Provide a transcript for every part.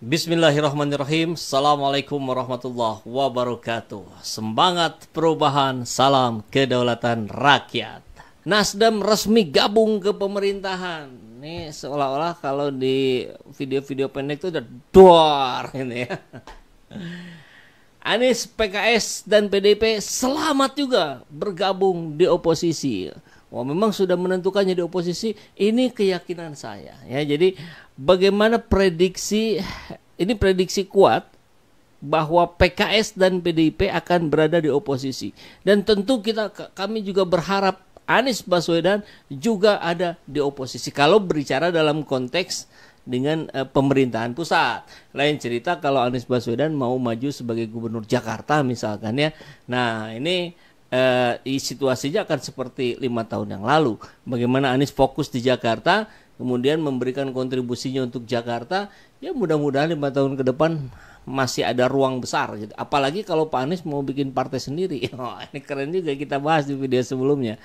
Bismillahirrahmanirrahim. Assalamualaikum warahmatullahi wabarakatuh. Semangat perubahan, salam kedaulatan rakyat. Nasdem resmi gabung ke pemerintahan. Ini seolah-olah kalau di video-video pendek itu udah duar ini ya. Anies, PKS dan PDIP selamat juga bergabung di oposisi. Wah, memang sudah menentukannya di oposisi. Ini keyakinan saya ya. Jadi bagaimana prediksi kuat bahwa PKS dan PDIP akan berada di oposisi. Dan tentu kami juga berharap Anies Baswedan juga ada di oposisi kalau berbicara dalam konteks dengan pemerintahan pusat. Lain cerita kalau Anies Baswedan mau maju sebagai gubernur Jakarta misalkan ya. Nah, ini situasinya akan seperti 5 tahun yang lalu. Bagaimana Anies fokus di Jakarta, kemudian memberikan kontribusinya untuk Jakarta, ya mudah-mudahan 5 tahun ke depan masih ada ruang besar gitu. Apalagi kalau Pak Anies mau bikin partai sendiri. Oh, ini keren juga, kita bahas di video sebelumnya.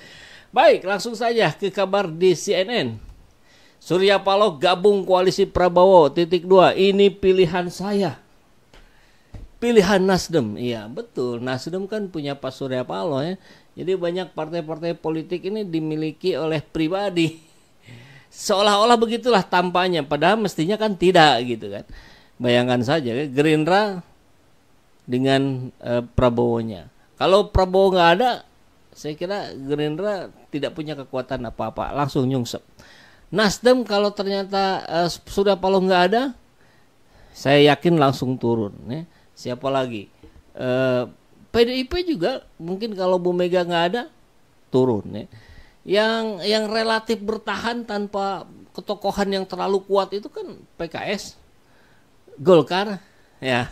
Baik, langsung saja ke kabar di CNN. Surya Paloh gabung koalisi Prabowo, .2. Ini pilihan saya. Pilihan Nasdem. Iya, betul. Nasdem kan punya Pak Surya Paloh ya. Jadi banyak partai-partai politik ini dimiliki oleh pribadi. Seolah-olah begitulah tampaknya, padahal mestinya kan tidak gitu kan. Bayangkan saja Gerindra dengan Prabowo-nya. Kalau Prabowo nggak ada, saya kira Gerindra tidak punya kekuatan apa-apa, langsung nyungsep. Nasdem kalau ternyata Surya Paloh nggak ada, saya yakin langsung turun. Ya. Siapa lagi? PDIP juga mungkin kalau Bu Mega nggak ada, turun. Ya. Yang relatif bertahan tanpa ketokohan yang terlalu kuat itu kan PKS, Golkar, ya.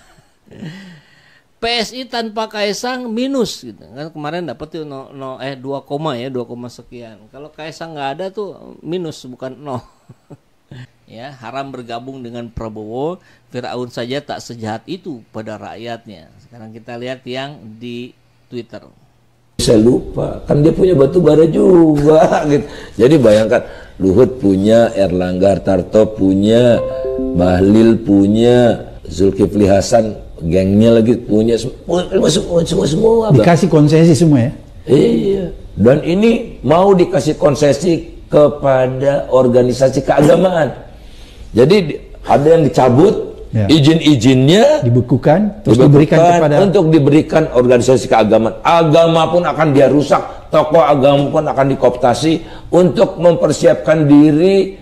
PSI tanpa Kaesang minus gitu kan, kemarin dapat tuh 2, 2, sekian. Kalau Kaesang nggak ada tuh minus, bukan 0. Ya, haram bergabung dengan Prabowo. Firaun saja tak sejahat itu pada rakyatnya. Sekarang kita lihat yang di Twitter. Saya lupa, kan dia punya batu bara juga gitu. Jadi bayangkan, Luhut punya, Erlangga Hartarto punya, Bahlil punya, Zulkifli Hasan gengnya lagi punya, semua dikasih konsesi semua ya. Iya, dan ini mau dikasih konsesi kepada organisasi keagamaan. Jadi ada yang dicabut ya. Izin-izinnya dibekukan, terus diberikan kepada untuk diberikan organisasi keagamaan. Agama pun akan dia rusak, tokoh agama pun akan dikooptasi untuk mempersiapkan diri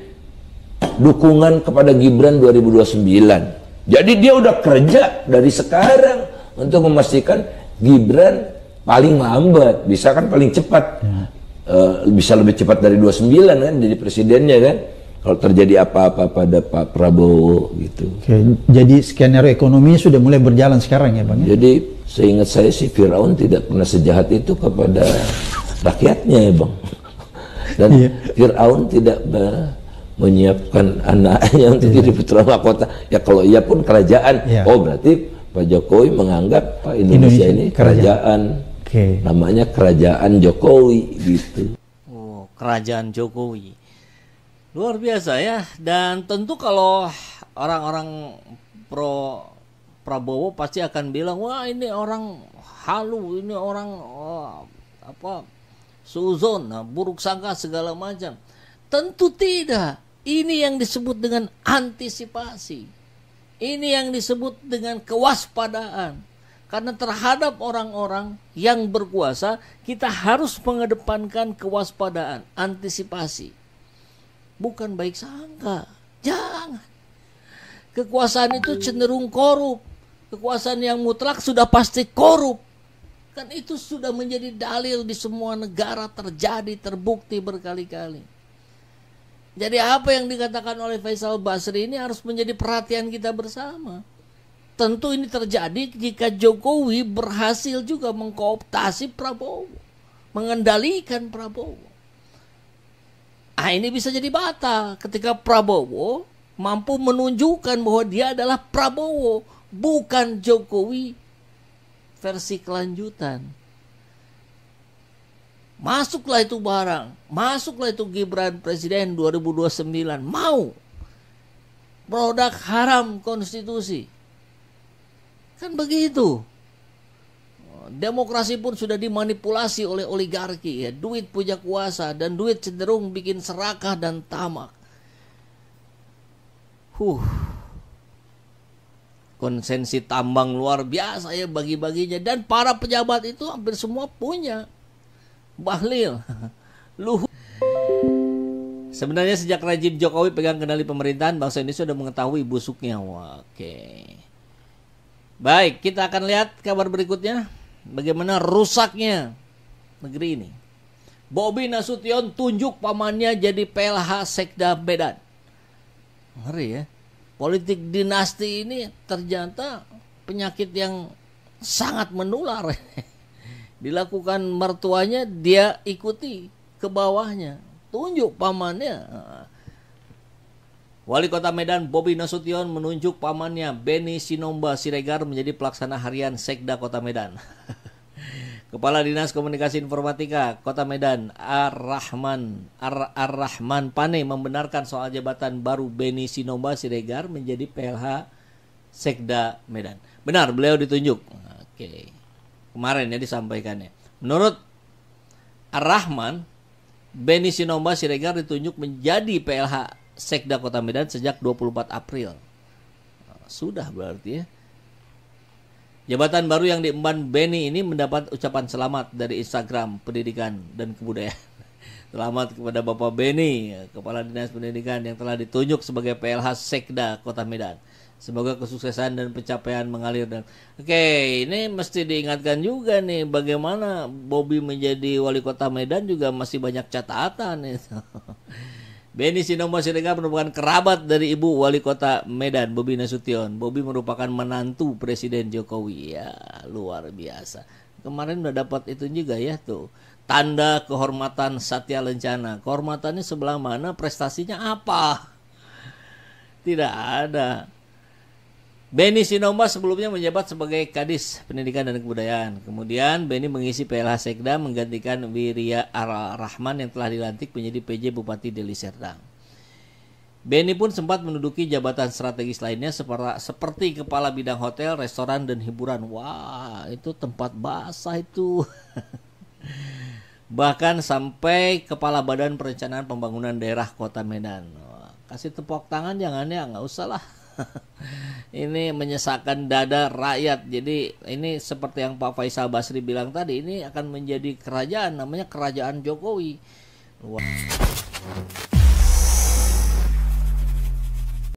dukungan kepada Gibran 2029. Jadi dia udah kerja dari sekarang untuk memastikan Gibran paling lambat, bisa kan paling cepat, bisa lebih cepat dari 29 kan jadi presidennya kan. Kalau terjadi apa-apa pada Pak Prabowo gitu. Oke, jadi skenario ekonomi sudah mulai berjalan sekarang ya Bang? Jadi seingat saya sih Firaun tidak pernah sejahat itu kepada rakyatnya ya Bang. Dan Firaun tidak menyiapkan anaknya untuk jadi putra mahkota. Ya kalau iya pun kerajaan. Oh berarti Pak Jokowi menganggap Pak Indonesia ini kerajaan. Namanya kerajaan Jokowi gitu. Oh, kerajaan Jokowi. Luar biasa ya. Dan tentu kalau orang-orang pro Prabowo pasti akan bilang, wah ini orang halu, ini orang suzon, buruk sangka segala macam. Tentu tidak. Ini yang disebut dengan antisipasi. Ini yang disebut dengan kewaspadaan. Karena terhadap orang-orang yang berkuasa, kita harus mengedepankan kewaspadaan, antisipasi. Bukan baik sangka. Jangan. Kekuasaan itu cenderung korup. Kekuasaan yang mutlak sudah pasti korup. Kan itu sudah menjadi dalil di semua negara, terjadi, terbukti berkali-kali. Jadi apa yang dikatakan oleh Faisal Basri ini harus menjadi perhatian kita bersama. Tentu ini terjadi jika Jokowi berhasil juga mengkooptasi Prabowo, mengendalikan Prabowo. Ini bisa jadi batal ketika Prabowo mampu menunjukkan bahwa dia adalah Prabowo, bukan Jokowi versi kelanjutan. Masuklah itu barang, masuklah itu Gibran Presiden 2029, mau. produk haram konstitusi. Kan begitu. Demokrasi pun sudah dimanipulasi oleh oligarki, ya. Duit punya kuasa dan duit cenderung bikin serakah dan tamak. Konsensi tambang luar biasa ya bagi-baginya, dan para pejabat itu hampir semua punya. Bahlil, Luhut. Sebenarnya sejak rejim Jokowi pegang kendali pemerintahan, bangsa Indonesia sudah mengetahui busuknya. Oke. Baik, kita akan lihat kabar berikutnya. Bagaimana rusaknya negeri ini. Bobi Nasution tunjuk pamannya jadi PLH Sekda Medan. Ngeri ya. Politik dinasti ini ternyata penyakit yang sangat menular. Dilakukan mertuanya, dia ikuti ke bawahnya. Tunjuk pamannya. Wali Kota Medan Bobi Nasution menunjuk pamannya Beni Sinomba Siregar menjadi pelaksana harian Sekda Kota Medan. Kepala Dinas Komunikasi Informatika Kota Medan Ar-Rahman Pane membenarkan soal jabatan baru Beni Sinomba Siregar menjadi PLH Sekda Medan. Benar, beliau ditunjuk. Oke. Kemarin ya disampaikannya. Menurut Ar-Rahman, Beni Sinomba Siregar ditunjuk menjadi PLH Sekda Kota Medan sejak 24 April. Sudah berarti ya. Jabatan baru yang diemban Beni ini mendapat ucapan selamat dari Instagram Pendidikan dan Kebudayaan. Selamat kepada Bapak Beni, Kepala Dinas Pendidikan yang telah ditunjuk sebagai PLH Sekda Kota Medan. Semoga kesuksesan dan pencapaian mengalir. Oke, ini mesti diingatkan juga nih, bagaimana Bobi menjadi wali kota Medan juga masih banyak catatan itu. Beni Sinomba Siregar merupakan kerabat dari ibu wali kota Medan, Bobi Nasution. Bobi merupakan menantu Presiden Jokowi. Ya, luar biasa. Kemarin udah dapat itu juga ya tuh. Tanda kehormatan Satya Lencana. Kehormatannya sebelah mana? Prestasinya apa? Tidak ada. Beni Sinomba sebelumnya menjabat sebagai Kadis Pendidikan dan Kebudayaan. Kemudian Beni mengisi PLH Sekda menggantikan Wirya Ar-Rahman yang telah dilantik menjadi PJ Bupati Deli Serdang. Beni pun sempat menduduki jabatan strategis lainnya seperti Kepala Bidang Hotel, Restoran, dan Hiburan. Wah, itu tempat basah itu. Bahkan sampai Kepala Badan Perencanaan Pembangunan Daerah Kota Medan. Wah, kasih tepuk tangan jangan ya, nggak usah lah. Ini menyesakkan dada rakyat. Jadi ini seperti yang Pak Faisal Basri bilang tadi, ini akan menjadi kerajaan, namanya Kerajaan Jokowi. Wah.